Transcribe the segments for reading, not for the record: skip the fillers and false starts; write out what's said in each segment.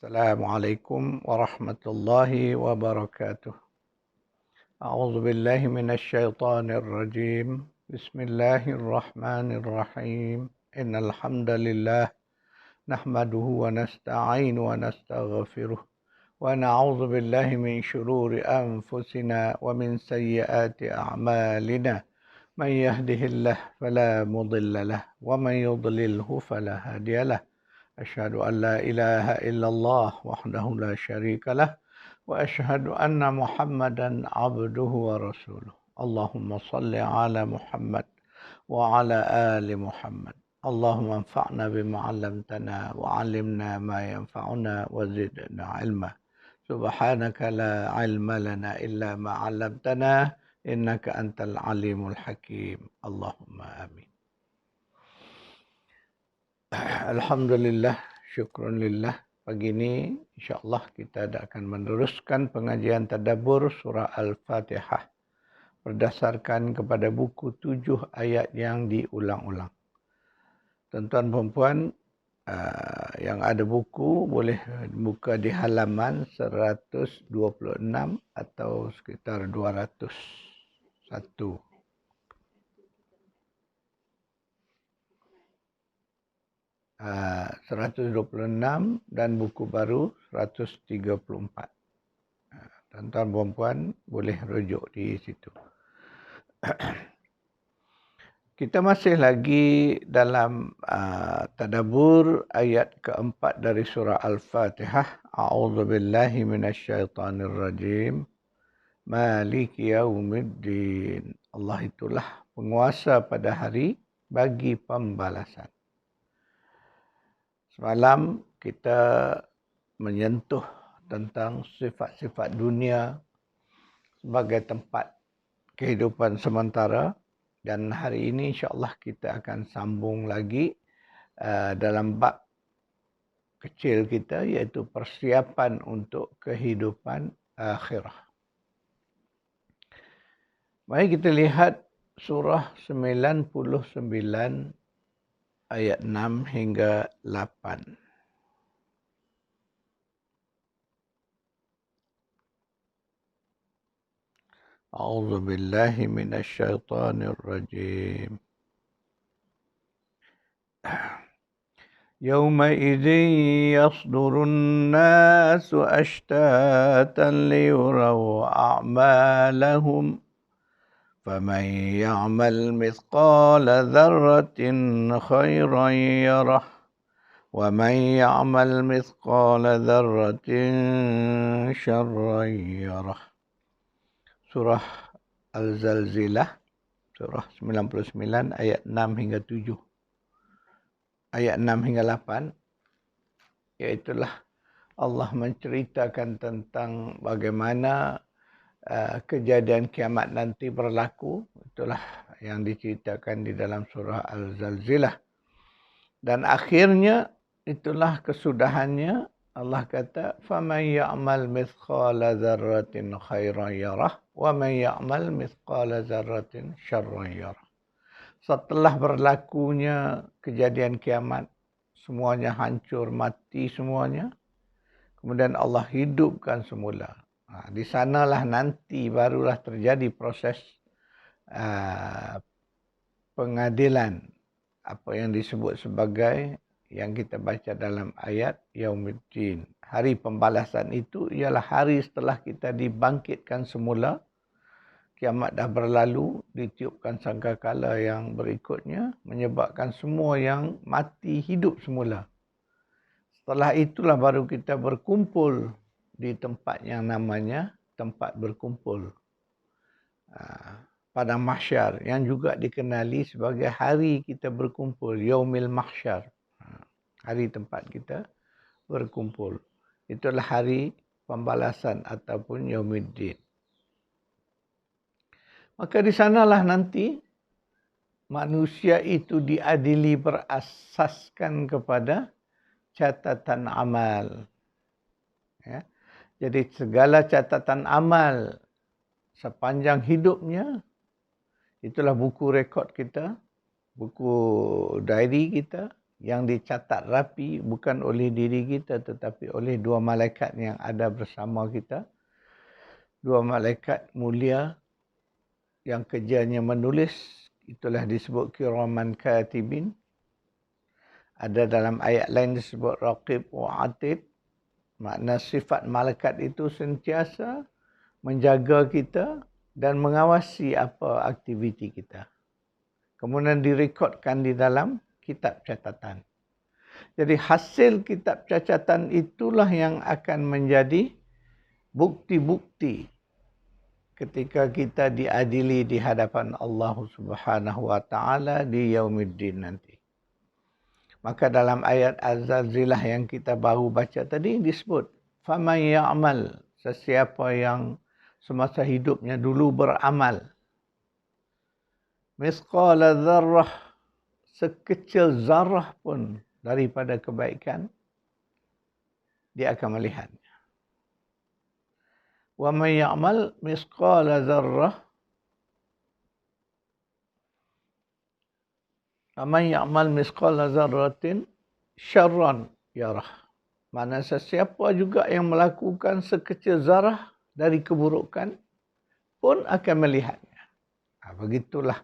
Assalamualaikum warahmatullahi wabarakatuh. A'udzu billahi minasy syaithanir rajim. Bismillahirrahmanirrahim. Innal hamdalillah nahmaduhu wa nasta'inu wa nastaghfiruh wa na'udzu billahi min shururi anfusina wa min sayyiati a'malina. Man yahdihillahu fala mudilla lahu wa man yudlilhu fala hadiya lahu. أشهد أن لا إله إلا الله وحده لا شريك له وأشهد أن محمدا عبده ورسوله اللهم صل على محمد وعلى آل محمد اللهم انفعنا بما علمتنا وعلمنا ما ينفعنا وزدنا علما سبحانك لا علم لنا إلا ما علمتنا إنك أنت العليم الحكيم اللهم آمين. Alhamdulillah, syukrunillah. Pagi ini insyaAllah kita akan meneruskan pengajian tadabbur surah Al-Fatihah berdasarkan kepada buku 7 ayat yang diulang-ulang. Tuan-tuan perempuan yang ada buku boleh buka di halaman 126 atau sekitar 201. 126 dan buku baru 134. Tuan-tuan perempuan boleh rujuk di situ. Kita masih lagi dalam tadabbur ayat keempat dari surah Al-Fatihah. A'udzu billahi minasyaitonir rajim. Maliki yaumiddin. Allah itulah penguasa pada hari bagi pembalasan. Semalam kita menyentuh tentang sifat-sifat dunia sebagai tempat kehidupan sementara, dan hari ini insyaAllah kita akan sambung lagi dalam bab kecil kita, iaitu persiapan untuk kehidupan akhirah. Mari kita lihat surah 99 ayat 6 hingga 8. A'udzu billahi minasy syaithanir rajim. Yauma idzin yasdurun nasu ashtatan liyuraw a'malahum فمن يعمل مثقال ذرة خيرا يره ومن يعمل مثقال ذرة شرا يره. Surah Al-Zalzilah, surah 99 ayat 6 hingga 7. Ayat 6 hingga 8 iaitulah Allah menceritakan tentang bagaimana kejadian kiamat nanti berlaku. Itulah yang diceritakan di dalam surah Al-Zalzilah. Dan akhirnya itulah kesudahannya. Allah kata, "Faman ya'mal mithqala dzarratin khairan yarah wa man ya'mal mithqala dzarratin syarran yarah." Setelah berlakunya kejadian kiamat, semuanya hancur, mati semuanya. Kemudian Allah hidupkan semula. Di sanalah nanti barulah terjadi proses pengadilan, apa yang disebut sebagai yang kita baca dalam ayat Yaumiddin. Hari pembalasan itu ialah hari setelah kita dibangkitkan semula. Kiamat dah berlalu, ditiupkan sangkakala yang berikutnya, menyebabkan semua yang mati hidup semula. Setelah itulah baru kita berkumpul di tempat yang namanya tempat berkumpul. Padang mahsyar yang juga dikenali sebagai hari kita berkumpul, Yaumil Mahsyar. Hari tempat kita berkumpul. Itulah hari pembalasan ataupun Yaumiddin. Maka di sanalah nanti manusia itu diadili berasaskan kepada catatan amal. Ya. Jadi segala catatan amal sepanjang hidupnya, itulah buku rekod kita, buku diary kita, yang dicatat rapi bukan oleh diri kita tetapi oleh dua malaikat yang ada bersama kita. Dua malaikat mulia yang kerjanya menulis, itulah disebut kiraman katibin. Ada dalam ayat lain disebut raqib wa atid. Makna sifat malaikat itu sentiasa menjaga kita dan mengawasi apa aktiviti kita. Kemudian direkodkan di dalam kitab catatan. Jadi hasil kitab catatan itulah yang akan menjadi bukti-bukti ketika kita diadili di hadapan Allah Subhanahu wa taala di Yaumiddin nanti. Maka dalam ayat Az-Zalzilah yang kita baru baca tadi disebut faman ya'mal, sesiapa yang semasa hidupnya dulu beramal misqala dzarrah, sekecil zarah pun daripada kebaikan, dia akan melihatnya. Wa man ya'mal misqala dzarrah, man ya'mal misqala dzarratin syarran yarah. Mana sesiapa juga yang melakukan sekecil zarah dari keburukan pun akan melihatnya. Begitulah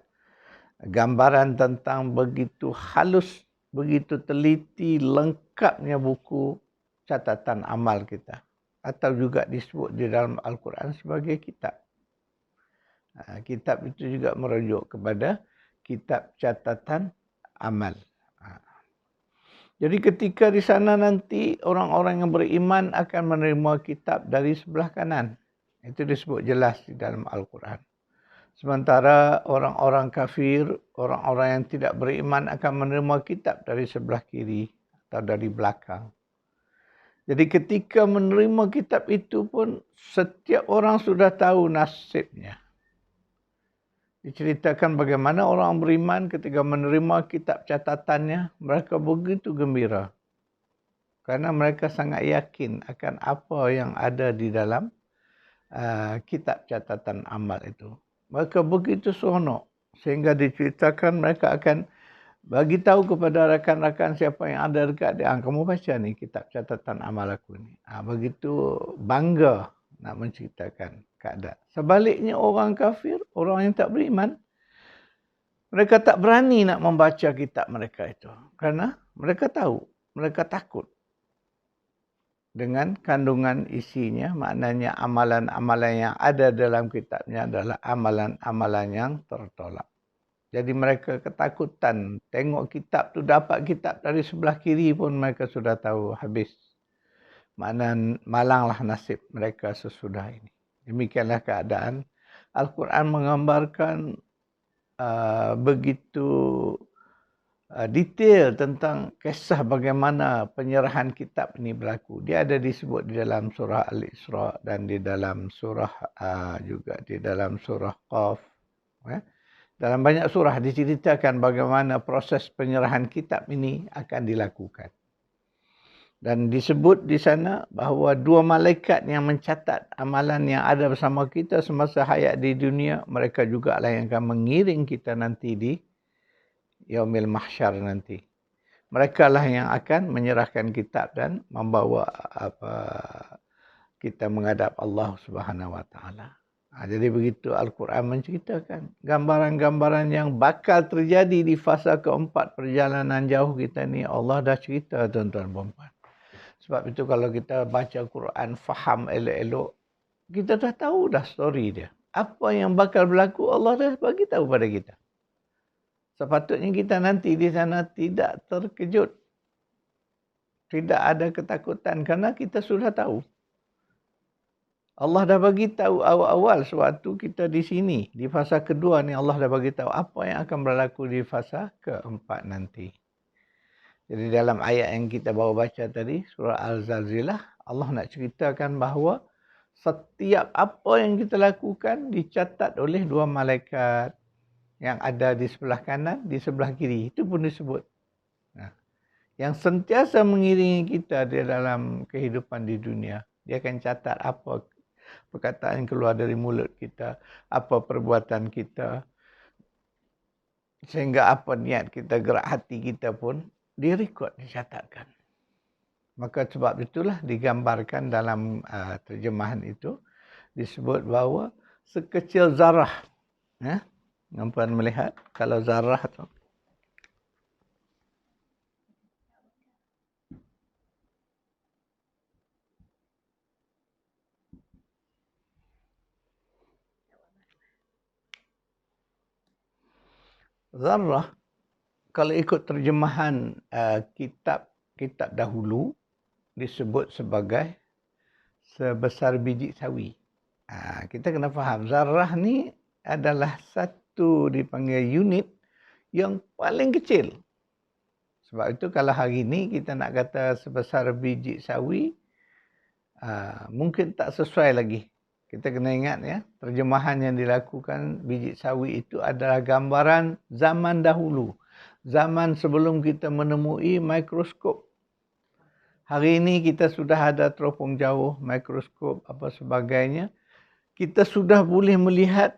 gambaran tentang begitu halus, begitu teliti, lengkapnya buku catatan amal kita. Atau juga disebut di dalam Al-Quran sebagai kitab. Kitab itu juga merujuk kepada kitab catatan amal. Jadi ketika di sana nanti orang-orang yang beriman akan menerima kitab dari sebelah kanan. Itu disebut jelas di dalam Al-Quran. Sementara orang-orang kafir, orang-orang yang tidak beriman akan menerima kitab dari sebelah kiri atau dari belakang. Jadi ketika menerima kitab itu pun setiap orang sudah tahu nasibnya. Diceritakan bagaimana orang beriman ketika menerima kitab catatannya, mereka begitu gembira. Karena mereka sangat yakin akan apa yang ada di dalam kitab catatan amal itu. Mereka begitu seronok sehingga diceritakan mereka akan bagi tahu kepada rakan-rakan siapa yang ada dekat dia. Kamu baca ni kitab catatan amal aku ni. Begitu bangga nak menceritakan keadaan. Sebaliknya orang kafir, orang yang tak beriman, mereka tak berani nak membaca kitab mereka itu. Kerana mereka tahu, mereka takut dengan kandungan isinya. Maknanya amalan-amalan yang ada dalam kitabnya adalah amalan-amalan yang tertolak. Jadi mereka ketakutan. Tengok kitab tu, dapat kitab dari sebelah kiri pun mereka sudah tahu habis. Malanglah nasib mereka sesudah ini. Demikianlah keadaan. Al-Quran menggambarkan begitu detail tentang kisah bagaimana penyerahan kitab ini berlaku. Dia ada disebut di dalam surah Al-Isra dan di dalam surah juga di dalam surah Qaf. Dalam banyak surah diceritakan bagaimana proses penyerahan kitab ini akan dilakukan. Dan disebut di sana bahawa dua malaikat yang mencatat amalan yang ada bersama kita semasa hayat di dunia, mereka juga lah yang akan mengiring kita nanti di Yaumil Mahsyar nanti. Mereka lah yang akan menyerahkan kitab dan membawa kita menghadap Allah Subhanahu Wa Taala. Jadi begitu Al-Quran menceritakan gambaran-gambaran yang bakal terjadi di fasa keempat perjalanan jauh kita ni. Allah dah cerita tuan-tuan dan puan. Sebab itu kalau kita baca Quran, faham elok-elok, kita dah tahu dah story dia. Apa yang bakal berlaku Allah dah bagi tahu pada kita. Sepatutnya kita nanti di sana tidak terkejut. Tidak ada ketakutan kerana kita sudah tahu. Allah dah bagi tahu awal-awal sewaktu kita di sini. Di fasa kedua ni Allah dah bagi tahu apa yang akan berlaku di fasa keempat nanti. Jadi dalam ayat yang kita baru baca tadi, surah Al-Zalzilah, Allah nak ceritakan bahawa setiap apa yang kita lakukan dicatat oleh dua malaikat yang ada di sebelah kanan, di sebelah kiri. Itu pun disebut. Yang sentiasa mengiringi kita di dalam kehidupan di dunia. Dia akan catat apa perkataan yang keluar dari mulut kita, apa perbuatan kita, sehingga apa niat kita, gerak hati kita pun direkod, dicatatkan. Maka sebab itulah digambarkan dalam terjemahan itu, disebut bahawa sekecil zarah. Ya, nampak melihat kalau zarah tu. Zarah, kalau ikut terjemahan kitab dahulu, disebut sebagai sebesar biji sawi. Kita kena faham, zarah ni adalah satu dipanggil unit yang paling kecil. Sebab itu kalau hari ni kita nak kata sebesar biji sawi, mungkin tak sesuai lagi. Kita kena ingat ya, terjemahan yang dilakukan biji sawi itu adalah gambaran zaman dahulu. Zaman sebelum kita menemui mikroskop. Hari ini kita sudah ada teropong jauh, mikroskop apa sebagainya. Kita sudah boleh melihat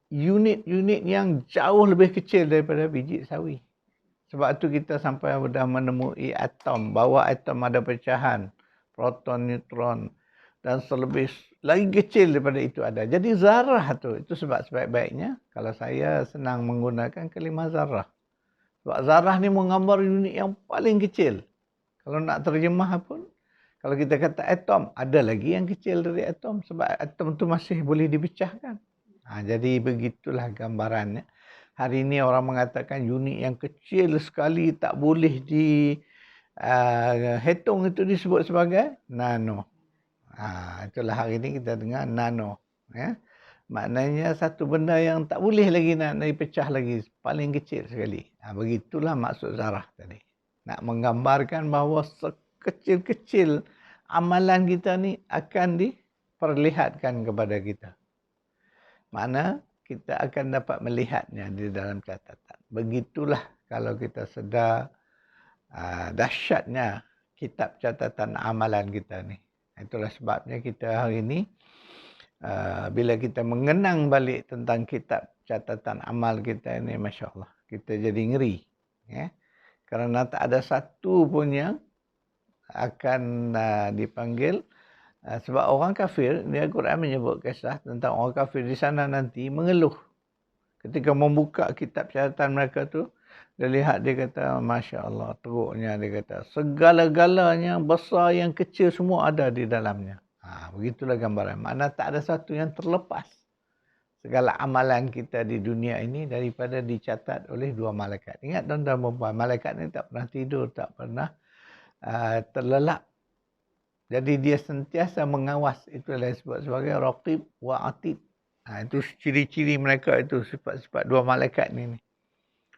unit-unit yang jauh lebih kecil daripada biji sawi. Sebab itu kita sampai sudah menemui atom. Bawah atom ada pecahan. Proton, neutron. Dan selebih lagi kecil daripada itu ada. Jadi zarah tu, itu sebab sebaik-baiknya kalau saya senang menggunakan kalimah zarah. Sebab zarah ni menggambar unit yang paling kecil. Kalau nak terjemah pun, kalau kita kata atom, ada lagi yang kecil dari atom. Sebab atom tu masih boleh dipecahkan. Jadi begitulah gambarannya. Hari ini orang mengatakan unit yang kecil sekali tak boleh hitung, itu disebut sebagai nano. Itulah hari ini kita dengar nano. Ya. Maknanya satu benda yang tak boleh lagi nak dipecah lagi. Paling kecil sekali. Begitulah maksud zarah tadi. Nak menggambarkan bahawa sekecil-kecil amalan kita ni akan diperlihatkan kepada kita. Mana kita akan dapat melihatnya di dalam catatan. Begitulah kalau kita sedar dahsyatnya kitab catatan amalan kita ni. Itulah sebabnya kita hari ini bila kita mengenang balik tentang kitab catatan amal kita ini, Masya Allah, kita jadi ngeri. Ya? Kerana tak ada satu pun yang akan dipanggil. Sebab orang kafir, dia Quran menyebut kisah tentang orang kafir di sana nanti mengeluh. Ketika membuka kitab catatan mereka tu, dia lihat, dia kata, Masya Allah, teruknya, dia kata, segala-galanya, besar yang kecil semua ada di dalamnya. Begitulah gambaran. Makna tak ada satu yang terlepas. Segala amalan kita di dunia ini daripada dicatat oleh dua malaikat. Ingat tuan-tuan dan puan, malaikat ni tak pernah tidur, tak pernah terlelap. Jadi dia sentiasa mengawas. Itulah disebut sebagai raqib wa atid. Itu ciri-ciri mereka, itu sifat-sifat dua malaikat ni.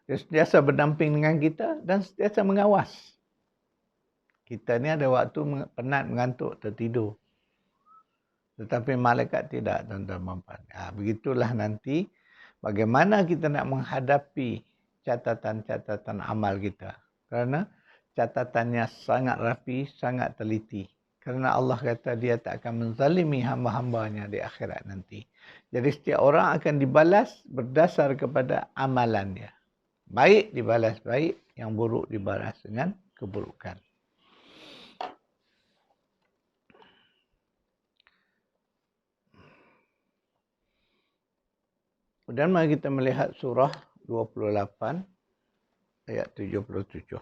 Dia sentiasa berdamping dengan kita dan sentiasa mengawas. Kita ni ada waktu penat, mengantuk, tertidur. Tetapi malaikat tidak, tuan-tuan dan puan. Begitulah nanti bagaimana kita nak menghadapi catatan-catatan amal kita. Kerana catatannya sangat rapi, sangat teliti. Kerana Allah kata dia tak akan menzalimi hamba-hambanya di akhirat nanti. Jadi setiap orang akan dibalas berdasar kepada amalannya. Baik dibalas baik, yang buruk dibalas dengan keburukan. Dan mari kita melihat surah 28 ayat 77.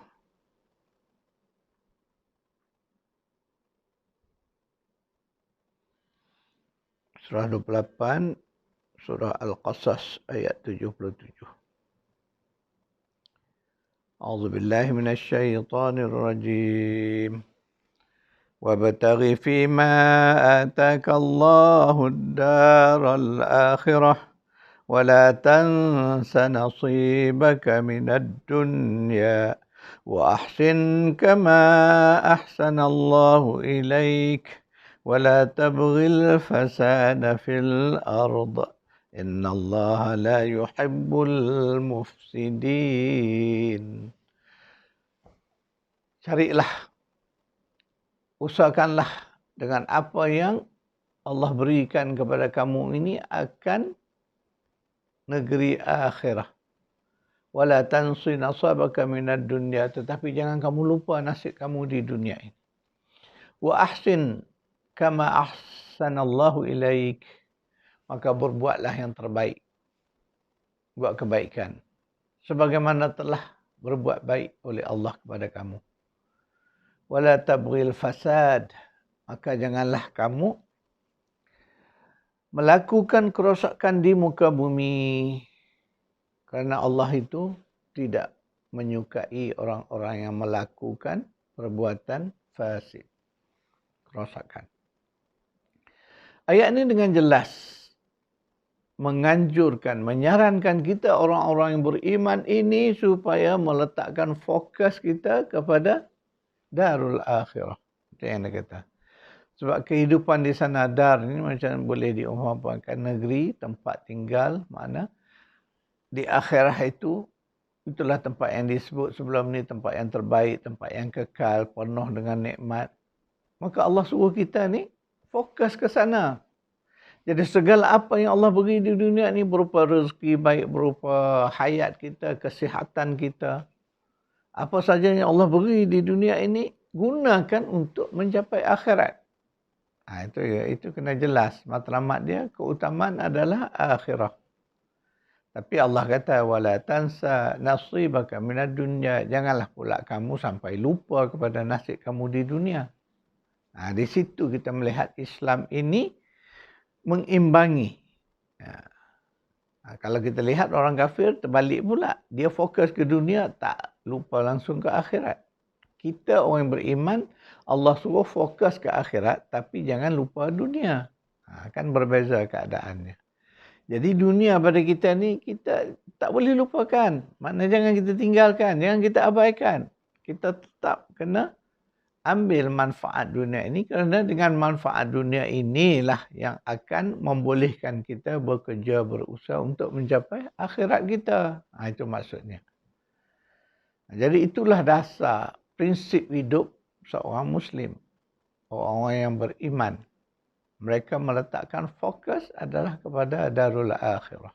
Surah 28, surah Al-Qasas ayat 77. A'udzu billahi minasy syaithanir rajim. Wabtaghi fima ataka Allahud daral akhirah wa la tansa nasibaka minad dunya wa ahsin kama ahsana Allahu ilaik. ولا تبغ الفساد في الأرض إن الله لا يحب المفسدين. Carilah, usahakanlah dengan apa yang Allah berikan kepada kamu ini akan negeri akhirah. Wala tansi nasabaka minad dunya, tetapi jangan kamu lupa nasib kamu di dunia ini. Wa ahsin kama ahsanallahu ilaik, maka berbuatlah yang terbaik. Buat kebaikan sebagaimana telah berbuat baik oleh Allah kepada kamu. Wala tabghil fasad, maka janganlah kamu melakukan kerosakan di muka bumi. Kerana Allah itu tidak menyukai orang-orang yang melakukan perbuatan fasid, kerosakan. Ayat ini dengan jelas menganjurkan, menyarankan kita orang-orang yang beriman ini supaya meletakkan fokus kita kepada darul akhirah. Itu yang dia kata. Sebab kehidupan di sana, dar ini macam boleh diumpamakan negeri, tempat tinggal, mana di akhirat itu, itulah tempat yang disebut sebelum ni tempat yang terbaik, tempat yang kekal, penuh dengan nikmat. Maka Allah suruh kita ni fokus ke sana. Jadi segala apa yang Allah beri di dunia ni berupa rezeki baik, berupa hayat kita, kesihatan kita. Apa saja yang Allah beri di dunia ini, gunakan untuk mencapai akhirat. Itu kena jelas. Matlamat dia, keutamaan adalah akhirah. Tapi Allah kata, wala tansa nasibaka minad dunya. Janganlah pula kamu sampai lupa kepada nasib kamu di dunia. Di situ kita melihat Islam ini mengimbangi. Kalau kita lihat orang kafir terbalik pula. Dia fokus ke dunia, tak lupa langsung ke akhirat. Kita orang yang beriman, Allah suruh fokus ke akhirat tapi jangan lupa dunia. Kan berbeza keadaannya. Jadi dunia pada kita ni kita tak boleh lupakan. Maknanya jangan kita tinggalkan, jangan kita abaikan. Kita tetap kena ambil manfaat dunia ini, kerana dengan manfaat dunia inilah yang akan membolehkan kita bekerja, berusaha untuk mencapai akhirat kita. Itu maksudnya. Jadi itulah dasar prinsip hidup seorang Muslim. Orang-orang yang beriman. Mereka meletakkan fokus adalah kepada darul akhirah.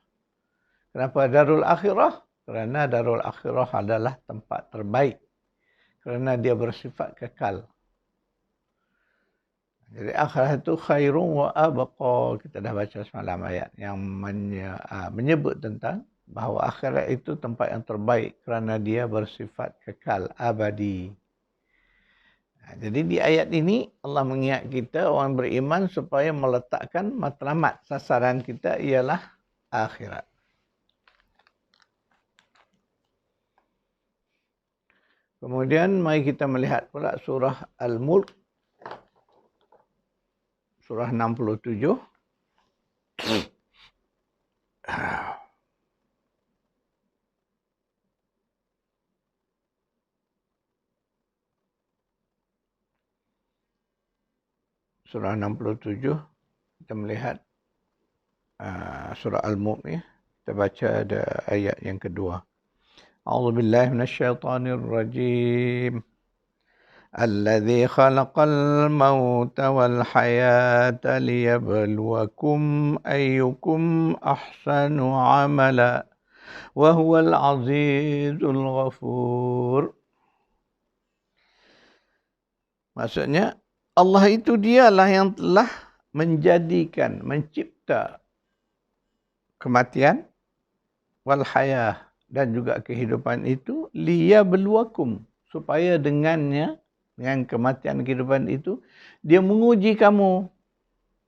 Kenapa darul akhirah? Kerana darul akhirah adalah tempat terbaik. Kerana dia bersifat kekal. Jadi akhirat itu khairun wa abqa. Kita dah baca semalam ayat yang menyebut tentang bahawa akhirat itu tempat yang terbaik kerana dia bersifat kekal, abadi. Jadi di ayat ini Allah mengingat kita orang beriman supaya meletakkan matlamat, sasaran kita ialah akhirat. Kemudian mari kita melihat pula surah Al-Mulk, surah 67. Surah 67, kita melihat surah Al-Mulk ni. Kita baca ada ayat yang kedua. A'udzu billahi minasyaitonir rajim. Alladzi khalaqal mauta wal hayata liyabluwakum ayyukum ahsanu amala wa huwal azizul ghafur. Maksudnya Allah itu dialah yang telah menjadikan, mencipta kematian wal hayah dan juga kehidupan itu liyabluwakum, supaya dengannya, dengan kematian kehidupan itu, dia menguji kamu.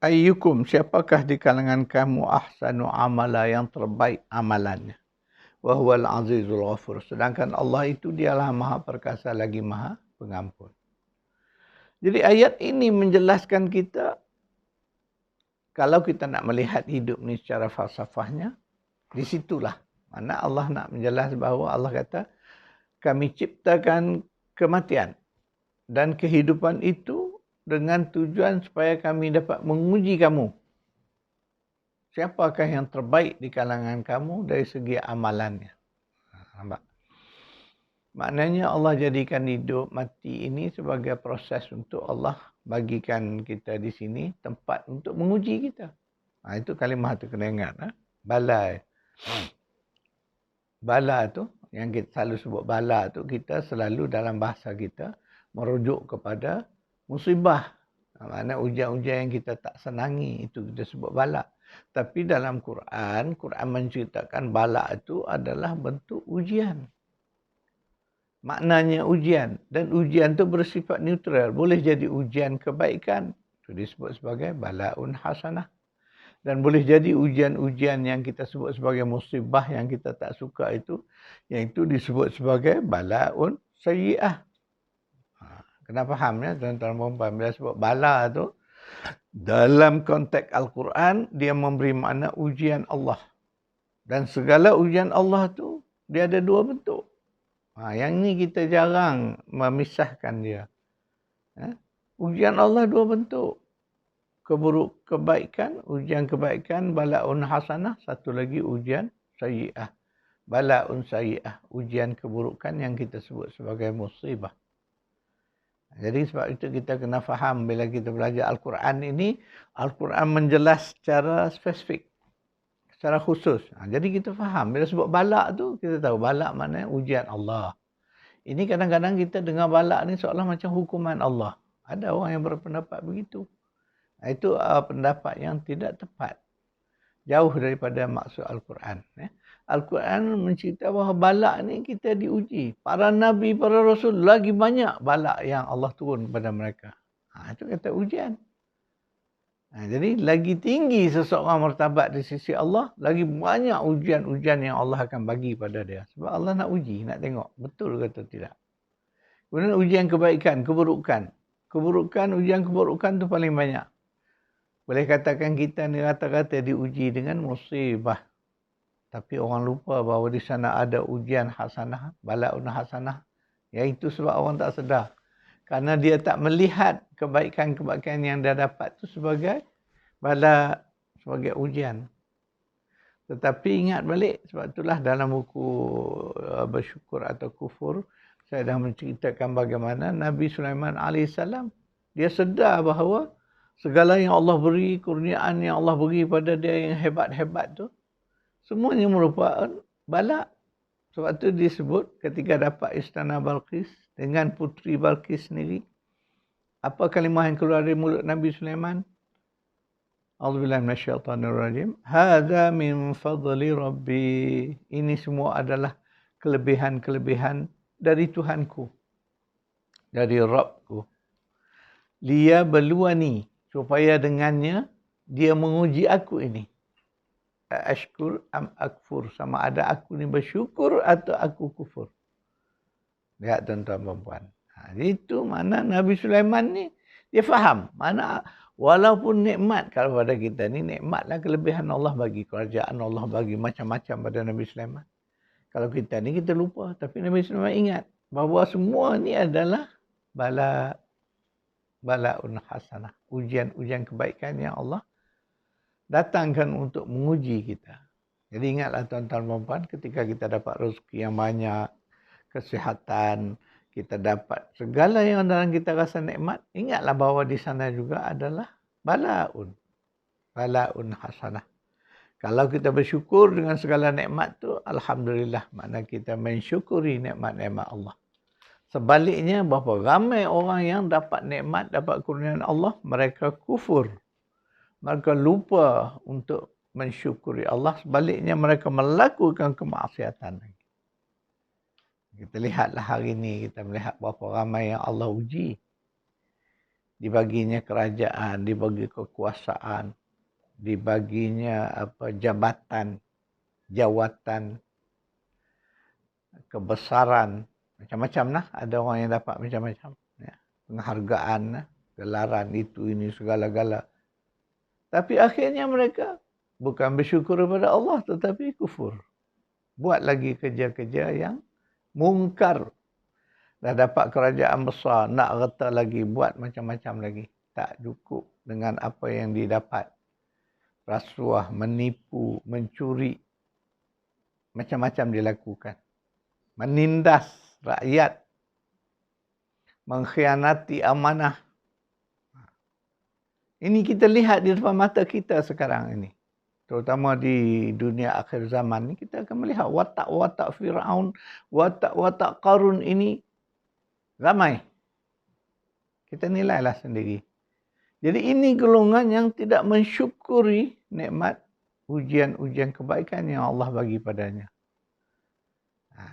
Ayyukum, siapakah di kalangan kamu ahsanu amala, yang terbaik amalannya. Wa huwal azizul ghafur. Sedangkan Allah itu dialah maha perkasa lagi maha pengampun. Jadi ayat ini menjelaskan kita, kalau kita nak melihat hidup ni secara falsafahnya, di situlah mana Allah nak menjelaskan bahawa Allah kata, kami ciptakan kematian dan kehidupan itu dengan tujuan supaya kami dapat menguji kamu. Siapakah yang terbaik di kalangan kamu dari segi amalannya. Nampak? Maknanya Allah jadikan hidup mati ini sebagai proses untuk Allah bagikan kita di sini tempat untuk menguji kita. Itu kalimah tu kena ingat. Bala. Bala tu yang kita selalu sebut bala tu, kita selalu dalam bahasa kita merujuk kepada musibah. Maksudnya ujian-ujian yang kita tak senangi, itu kita sebut bala. Tapi dalam Quran menceritakan bala itu adalah bentuk ujian. Maknanya ujian. Dan ujian itu bersifat neutral. Boleh jadi ujian kebaikan. Itu disebut sebagai balaun hasanah. Dan boleh jadi ujian-ujian yang kita sebut sebagai musibah yang kita tak suka itu, yang itu disebut sebagai balaun sayyi'ah. Kena faham ya tuan-tuan dan puan, bila sebut bala tu dalam konteks Al-Quran dia memberi makna ujian Allah. Dan segala ujian Allah tu dia ada dua bentuk. Yang ni kita jarang memisahkan dia. Ujian Allah dua bentuk. Kebaikan, ujian kebaikan, balaun hasanah. Satu lagi ujian sayyi'ah. Balaun sayyi'ah, ujian keburukan yang kita sebut sebagai musibah. Jadi sebab itu kita kena faham bila kita belajar Al-Quran ini, Al-Quran menjelas secara spesifik, secara khusus. Jadi kita faham, bila sebut balak tu, kita tahu balak maknanya ujian Allah. Ini kadang-kadang kita dengar balak ni seolah macam hukuman Allah. Ada orang yang berpendapat begitu. Itu pendapat yang tidak tepat. Jauh daripada maksud Al-Quran. Al-Quran mencerita bahawa balak ni kita diuji. Para Nabi, para Rasul lagi banyak balak yang Allah turun kepada mereka. Itu kata ujian. Jadi lagi tinggi seseorang martabat di sisi Allah, lagi banyak ujian-ujian yang Allah akan bagi pada dia. Sebab Allah nak uji, nak tengok betul ke tidak. Kemudian ujian kebaikan, keburukan. Ujian keburukan tu paling banyak. Boleh katakan kita ni rata-rata diuji dengan musibah. Tapi orang lupa bahawa di sana ada ujian hasanah, balaun hasanah. Yang itu sebab orang tak sedar. Karena dia tak melihat kebaikan-kebaikan yang dia dapat itu sebagai bala, sebagai ujian. Tetapi ingat balik, sebab itulah dalam buku Bersyukur atau Kufur, saya dah menceritakan bagaimana Nabi Sulaiman AS, dia sedar bahawa segala yang Allah beri, kurniaan yang Allah beri pada dia yang hebat-hebat tu, semuanya merupakan bala. Sebab tu disebut ketika dapat istana Balqis dengan puteri Balqis sendiri, apa kalimah yang keluar dari mulut Nabi Sulaiman? A'udzubillahi minasyaitanirrajim. Hadza min fadli Rabbi. Ini semua adalah kelebihan-kelebihan dari Tuhanku, dari Rabbku. Liya beluani, supaya dengannya dia menguji aku ini. Ashkur am akfur, sama ada aku ni bersyukur atau aku kufur. Lihat tuan-tuan dan puan. Itu mana Nabi Sulaiman ni dia faham mana walaupun nikmat kalau pada kita ni nikmatlah kelebihan Allah bagi, kerajaan Allah bagi macam-macam pada Nabi Sulaiman. Kalau kita ni kita lupa, tapi Nabi Sulaiman ingat bahawa semua ni adalah balaun hasanah, ujian-ujian kebaikan yang Allah datangkan untuk menguji kita. Jadi ingatlah tuan-tuan dan puan, ketika kita dapat rezeki yang banyak, kesihatan, kita dapat segala yang dalam kita rasa nikmat, ingatlah bahawa di sana juga adalah balaun hasanah. Kalau kita bersyukur dengan segala nikmat tu, alhamdulillah, makna kita mensyukuri nikmat-nikmat Allah. Sebaliknya, berapa ramai orang yang dapat nikmat, dapat kurniaan Allah, mereka kufur. Mereka lupa untuk mensyukuri Allah. Sebaliknya, mereka melakukan kemaksiatan. Kita lihatlah hari ini, kita melihat berapa ramai yang Allah uji. Dibaginya kerajaan, dibagi kekuasaan, dibaginya jabatan, jawatan, kebesaran, macam-macam lah. Ada orang yang dapat macam-macam. Ya. Penghargaan, gelaran itu, ini, segala-gala. Tapi akhirnya mereka bukan bersyukur kepada Allah, tetapi kufur. Buat lagi kerja-kerja yang mungkar. Dah dapat kerajaan besar, nak reta lagi, buat macam-macam lagi. Tak cukup dengan apa yang didapat. Rasuah, menipu, mencuri. Macam-macam dilakukan. Menindas rakyat. Mengkhianati amanah. Ini kita lihat di depan mata kita sekarang ini. terutama di dunia akhir zaman ni, kita akan melihat watak-watak Firaun, watak-watak Qarun ini ramai. Kita nilailah sendiri. Jadi ini golongan yang tidak mensyukuri nikmat ujian-ujian kebaikan yang Allah bagi padanya.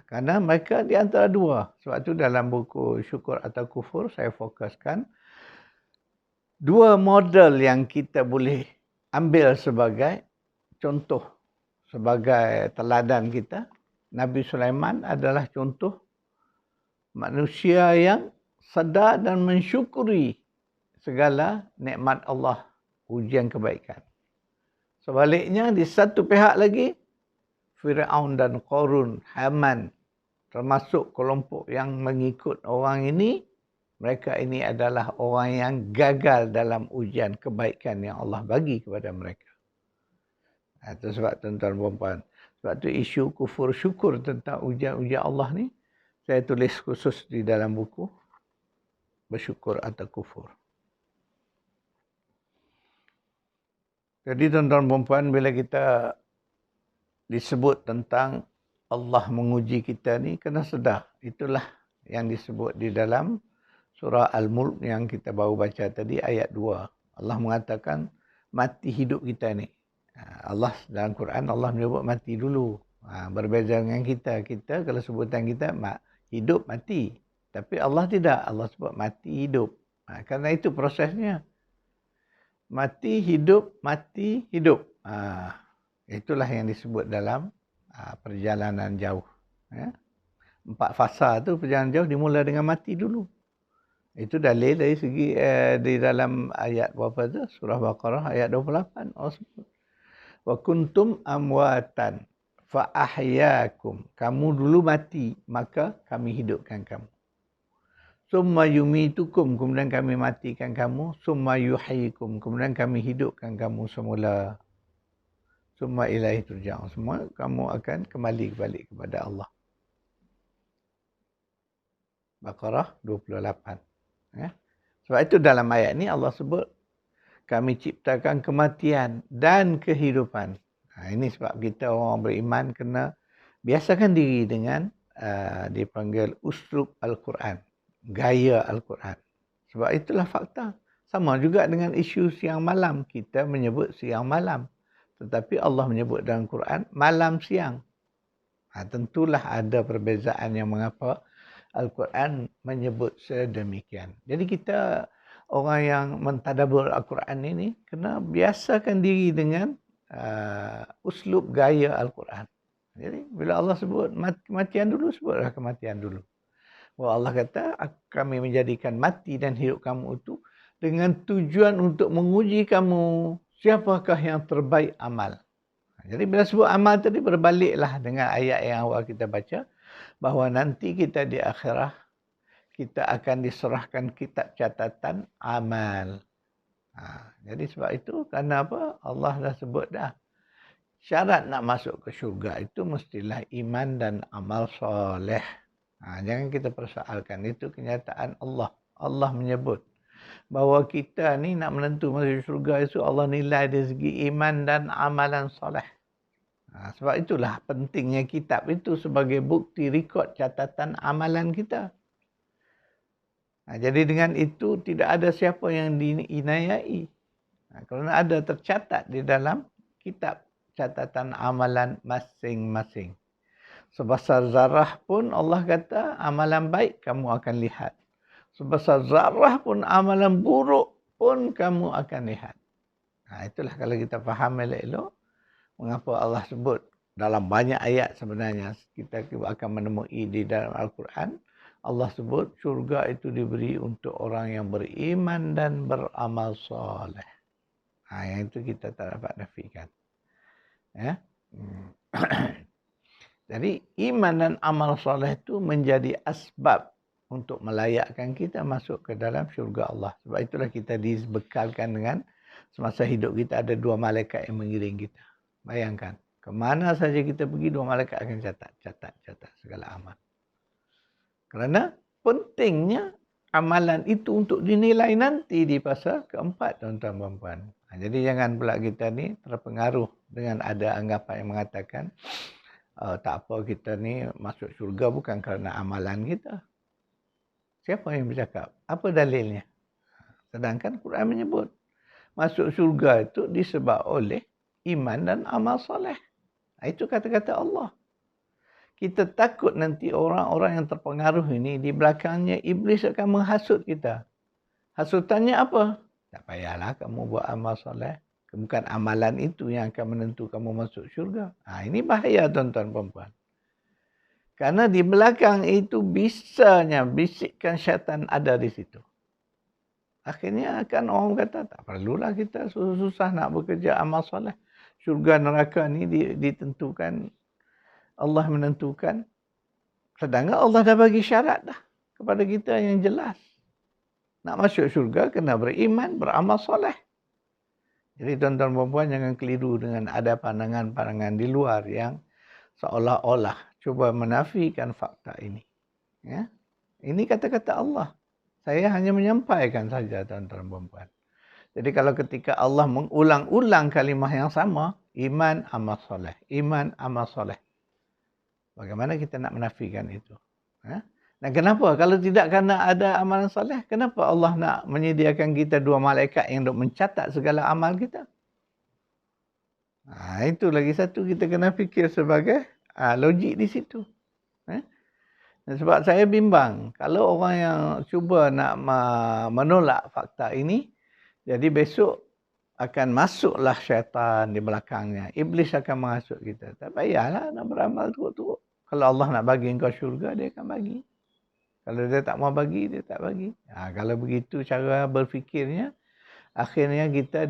Karena mereka di antara dua. Sebab itu dalam buku Syukur atau Kufur saya fokuskan dua model yang kita boleh ambil sebagai contoh, sebagai teladan kita. Nabi Sulaiman adalah contoh manusia yang sedar dan mensyukuri segala nikmat Allah, ujian kebaikan. Sebaliknya di satu pihak lagi, Firaun dan Qarun, Haman, termasuk kelompok yang mengikut orang ini, mereka ini adalah orang yang gagal dalam ujian kebaikan yang Allah bagi kepada mereka. Itu sebab tuan-tuan dan puan. Sebab itu isu kufur syukur tentang ujian-ujian Allah ni, saya tulis khusus di dalam buku Bersyukur atau Kufur. Jadi tuan-tuan dan puan, bila kita disebut tentang Allah menguji kita ni, kena sedar. Itulah yang disebut di dalam surah Al-Mulk yang kita baru baca tadi, ayat 2. Allah mengatakan mati hidup kita ni. Allah dalam Quran, Allah menyebut mati dulu. Berbeza dengan kita. Kita kalau sebutan kita hidup mati. Tapi Allah tidak. Allah sebut mati hidup. Kerana itu prosesnya. Mati hidup, mati hidup. Itulah yang disebut dalam perjalanan jauh. 4 fasa tu perjalanan jauh dimula dengan mati dulu. Itu dalil dari segi di dalam ayat berapa tu? Surah Baqarah ayat 28. Allah sebut. Wa kuntum amwatan fa ahyaakum. Kamu dulu mati, maka kami hidupkan kamu. Summa yumitukum, kemudian kami matikan kamu. Summa yuhyikum, kemudian kami hidupkan kamu semula. Summa ilaihi turja'un. Semua kamu akan kembali balik kepada Allah. Baqarah 28. Ya. Sebab itu dalam ayat ni Allah sebut kami ciptakan kematian dan kehidupan. Ini sebab kita orang beriman kena biasakan diri dengan dipanggil uslub Al-Quran. Gaya Al-Quran. Sebab itulah fakta. Sama juga dengan isu siang malam. Kita menyebut siang malam. Tetapi Allah menyebut dalam Quran malam siang. Tentulah ada perbezaan yang mengapa Al-Quran menyebut sedemikian. Jadi kita orang yang mentadabbur Al-Quran ini kena biasakan diri dengan uslub gaya Al-Quran. Jadi bila Allah sebut kematian dulu, sebutlah kematian dulu. Wah, Allah kata kami menjadikan mati dan hidup kamu itu dengan tujuan untuk menguji kamu siapakah yang terbaik amal. Jadi bila sebut amal tadi berbaliklah dengan ayat yang awal kita baca bahawa nanti kita di akhirah kita akan diserahkan kitab catatan amal. Jadi sebab itu kerana apa? Allah dah sebut dah. Syarat nak masuk ke syurga itu mestilah iman dan amal soleh. Jangan kita persoalkan. Itu kenyataan Allah. Allah menyebut bahawa kita ni nak menentu masuk syurga itu Allah nilai dari segi iman dan amalan soleh. Sebab itulah pentingnya kitab itu sebagai bukti rekod catatan amalan kita. Jadi dengan itu tidak ada siapa yang diinayai. Kerana ada tercatat di dalam kitab catatan amalan masing-masing. Sebesar zarah pun Allah kata amalan baik kamu akan lihat. Sebesar zarah pun amalan buruk pun kamu akan lihat. Itulah kalau kita faham elok-elok mengapa Allah sebut dalam banyak ayat sebenarnya kita akan menemui di dalam Al-Quran. Allah sebut syurga itu diberi untuk orang yang beriman dan beramal soleh. Yang itu kita tak dapat nafikan. Ya. Jadi iman dan amal soleh itu menjadi asbab untuk melayakkan kita masuk ke dalam syurga Allah. Sebab itulah kita dibekalkan dengan semasa hidup kita ada 2 malaikat yang mengiring kita. Bayangkan, ke mana saja kita pergi 2 malaikat akan catat segala amal. Kerana pentingnya amalan itu untuk dinilai nanti di fasa keempat, tuan-tuan dan puan. Jadi jangan pula kita ni terpengaruh dengan ada anggapan yang mengatakan tak apa kita ni masuk syurga bukan kerana amalan kita. Siapa yang bercakap? Apa dalilnya? Sedangkan Quran menyebut masuk syurga itu disebab oleh iman dan amal soleh. Itu kata-kata Allah. Kita takut nanti orang-orang yang terpengaruh ini di belakangnya iblis akan menghasut kita. Hasutannya apa? Tak payahlah kamu buat amal soleh. Bukan amalan itu yang akan menentukan kamu masuk syurga. Ini bahaya tuan-tuan perempuan. Karena di belakang itu bisanya bisikkan syaitan ada di situ. Akhirnya akan orang kata tak perlulah kita susah-susah nak bekerja amal soleh. Syurga neraka ni ditentukan, Allah menentukan. Sedangkan Allah dah bagi syarat dah kepada kita yang jelas. Nak masuk syurga kena beriman, beramal soleh. Jadi tuan-tuan perempuan jangan keliru dengan ada pandangan-pandangan di luar yang seolah-olah cuba menafikan fakta ini. Ya? Ini kata-kata Allah. Saya hanya menyampaikan saja tuan-tuan perempuan. Jadi kalau ketika Allah mengulang-ulang kalimah yang sama, iman, amal soleh. Iman, amal soleh. Bagaimana kita nak menafikan itu? Ya? Dan kenapa? Kalau tidak kerana ada amalan soleh, kenapa Allah nak menyediakan kita 2 malaikat yang untuk mencatat segala amal kita? Itu lagi satu kita kena fikir sebagai logik di situ. Dan sebab saya bimbang, kalau orang yang cuba nak menolak fakta ini, jadi besok akan masuklah syaitan di belakangnya. Iblis akan menghasut kita. Tak payahlah nak beramal teruk-teruk. Kalau Allah nak bagi engkau syurga, dia akan bagi. Kalau dia tak mau bagi, dia tak bagi. Kalau begitu cara berfikirnya, akhirnya kita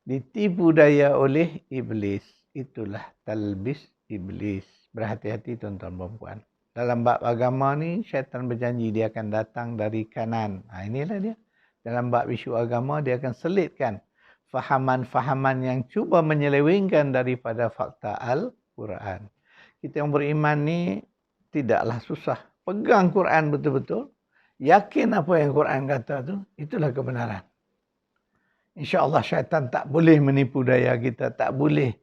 ditipu daya oleh iblis. Itulah talbis iblis. Berhati-hati tuan-tuan perempuan. Dalam bab agama ni, syaitan berjanji dia akan datang dari kanan. Inilah dia. Dalam bab isu agama, dia akan selitkan fahaman-fahaman yang cuba menyelewengkan daripada fakta Al-Quran. Kita yang beriman ni tidaklah susah. Pegang Quran betul-betul. Yakin apa yang Quran kata tu. Itulah kebenaran. InsyaAllah syaitan tak boleh menipu daya kita. Tak boleh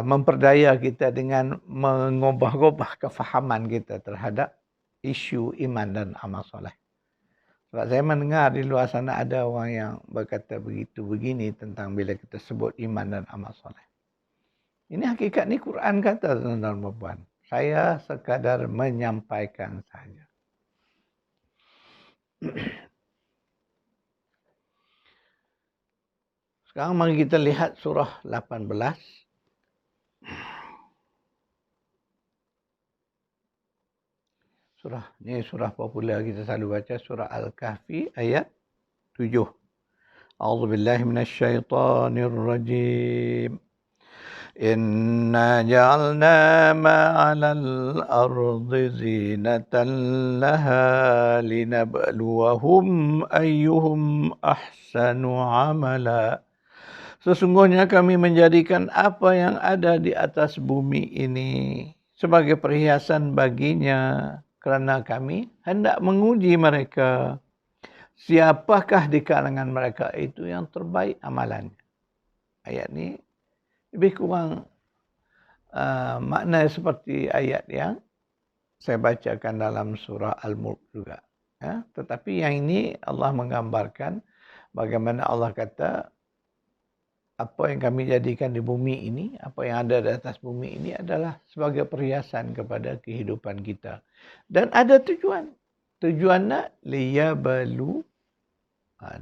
memperdaya kita dengan mengubah-ubah kefahaman kita terhadap isu iman dan amal soleh. Sebab saya mendengar di luar sana ada orang yang berkata begini tentang bila kita sebut iman dan amal soleh. Ini hakikat ni Quran kata tuan-tuan dan puan. Saya sekadar menyampaikan saja. Sekarang mari kita lihat surah 18. Surah popular kita selalu baca, surah Al-Kahfi ayat 7. A'udzubillahi minasyaitonirrajim. Inna ja'alna ma'alal ardi zinatan laha linabluwahum ayyuhum ahsanu amala. Sesungguhnya kami menjadikan apa yang ada di atas bumi ini sebagai perhiasan baginya kerana kami hendak menguji mereka. Siapakah di kalangan mereka itu yang terbaik amalannya? Ayat ni lebih kurang makna seperti ayat yang saya bacakan dalam surah Al-Mulk juga. Ya? Tetapi yang ini Allah menggambarkan bagaimana Allah kata apa yang kami jadikan di bumi ini, apa yang ada di atas bumi ini adalah sebagai perhiasan kepada kehidupan kita. Dan ada tujuan. Tujuannya liyabalu.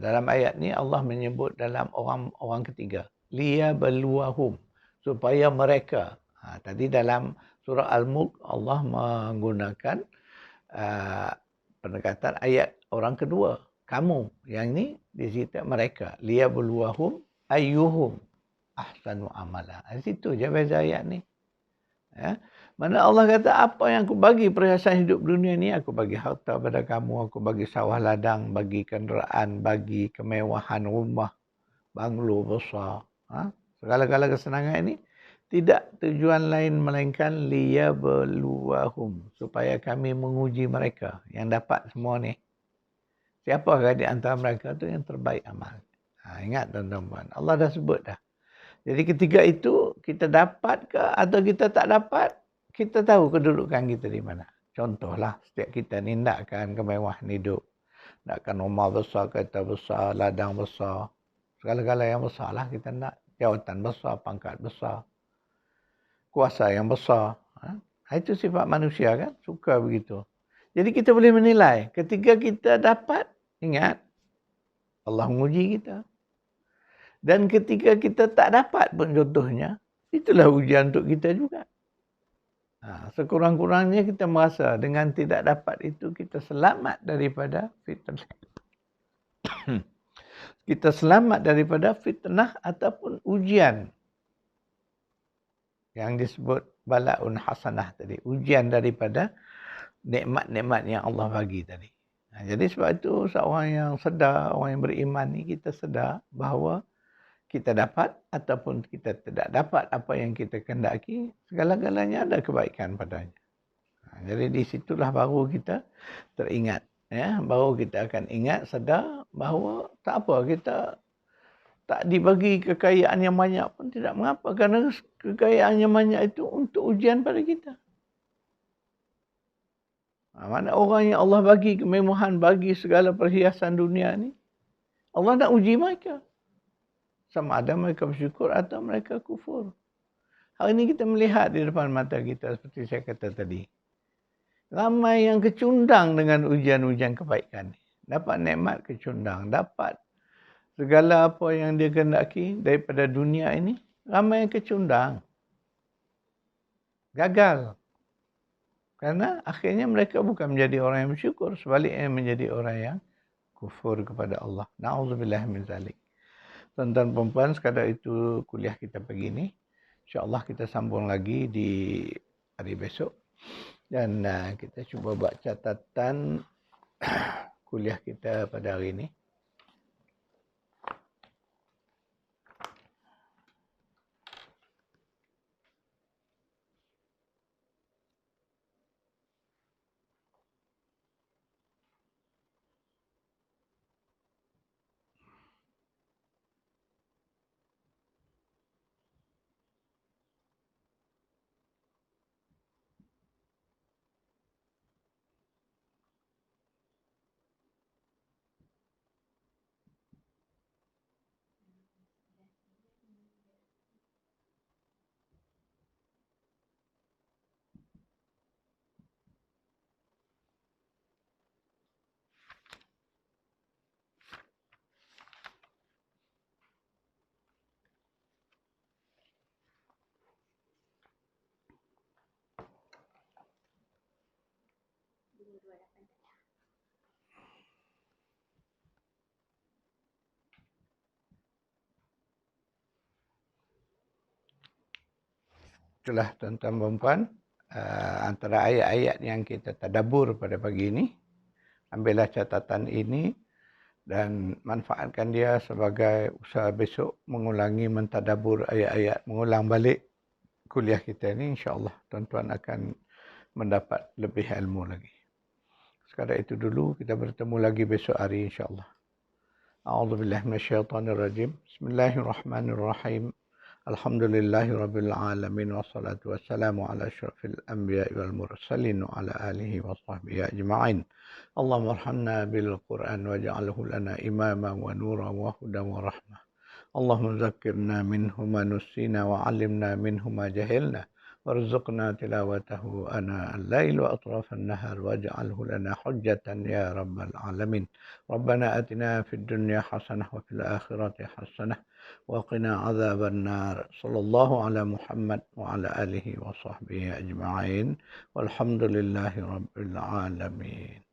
Dalam ayat ni Allah menyebut dalam orang ketiga. Liyabaluwahum. Supaya mereka. Tadi dalam surah Al-Mulk Allah menggunakan pendekatan ayat orang kedua. Kamu. Yang ni disita mereka. Liyabaluwahum ayyuhum ahsanu amala. Di situ je beza ayat ni. Ya. Mana Allah kata apa yang aku bagi perhiasan hidup dunia ni, aku bagi harta pada kamu, aku bagi sawah ladang, bagi kenderaan, bagi kemewahan rumah, banglo besar. Segala-gala kesenangan ini tidak tujuan lain melainkan liyabluwahum, supaya kami menguji mereka yang dapat semua ni. Siapakah di antara mereka tu yang terbaik amal? Ingat tuan-tuan, Allah dah sebut dah. Jadi ketika itu kita dapat ke atau kita tak dapat, kita tahu kedudukan kita di mana. Contohlah, setiap kita ni nakkan kemewahan hidup. Nakkan rumah besar, kereta besar, ladang besar. Segala-gala yang besar lah kita nak. Jawatan besar, pangkat besar. Kuasa yang besar. Itu sifat manusia kan, suka begitu. Jadi kita boleh menilai. Ketika kita dapat, ingat, Allah menguji kita. Dan ketika kita tak dapat pun contohnya, itulah ujian untuk kita juga. Sekurang-kurangnya kita merasa dengan tidak dapat itu kita selamat daripada fitnah. Kita selamat daripada fitnah ataupun ujian. Yang disebut bala'un hasanah tadi. Ujian daripada nikmat-nikmat yang Allah bagi tadi. Jadi sebab itu seorang yang sedar, orang yang beriman ni kita sedar bahawa kita dapat ataupun kita tidak dapat apa yang kita kehendaki, segala-galanya ada kebaikan padanya. Jadi di situlah baru kita teringat. Baru kita akan ingat, sedar bahawa tak apa, kita tak dibagi kekayaan yang banyak pun tidak mengapa. Kerana kekayaan yang banyak itu untuk ujian pada kita. Mana orang yang Allah bagi kemewahan, bagi segala perhiasan dunia ni, Allah nak uji mereka. Sama ada mereka bersyukur atau mereka kufur. Hari ini kita melihat di depan mata kita seperti saya kata tadi. Ramai yang kecundang dengan ujian-ujian kebaikan. Dapat nikmat kecundang. Dapat segala apa yang dia kehendaki daripada dunia ini. Ramai yang kecundang. Gagal. Kerana akhirnya mereka bukan menjadi orang yang bersyukur. Sebaliknya menjadi orang yang kufur kepada Allah. Na'udzubillah min zalik. Tuan-tuan perempuan, sekadar itu kuliah kita pagi ini. InsyaAllah kita sambung lagi di hari besok. Dan kita cuba buat catatan kuliah kita pada hari ini. Itulah tuan-tuan perempuan, antara ayat-ayat yang kita tadabbur pada pagi ini. Ambillah catatan ini dan manfaatkan dia sebagai usaha besok mengulangi mentadabbur ayat-ayat, mengulang balik kuliah kita ini. InsyaAllah tuan-tuan akan mendapat lebih ilmu lagi. Sekadar itu dulu, kita bertemu lagi besok hari insyaAllah. A'udzubillahi minasyaitonirrajim. Bismillahirrahmanirrahim. Alhamdulillahi Rabbil Alamin. Wassalatu wassalamu ala asyrafil anbiya wal mursalin wa ala alihi wa sahbihi ajma'in. Allahumma arhamna bil Qur'an waj'alhu lana imama wa nura wa hudan wa rahmah. Allahumma zakkirna minhu ma nusina wa 'allimna minhu ma jahilna. وارزقنا تلاوته آناء الليل وأطراف النهار واجعله لنا حجة يا رب العالمين. ربنا آتنا في الدنيا حسنة وفي الآخرة حسنة وقنا عذاب النار. صلى الله على محمد وعلى آله وصحبه أجمعين والحمد لله رب العالمين.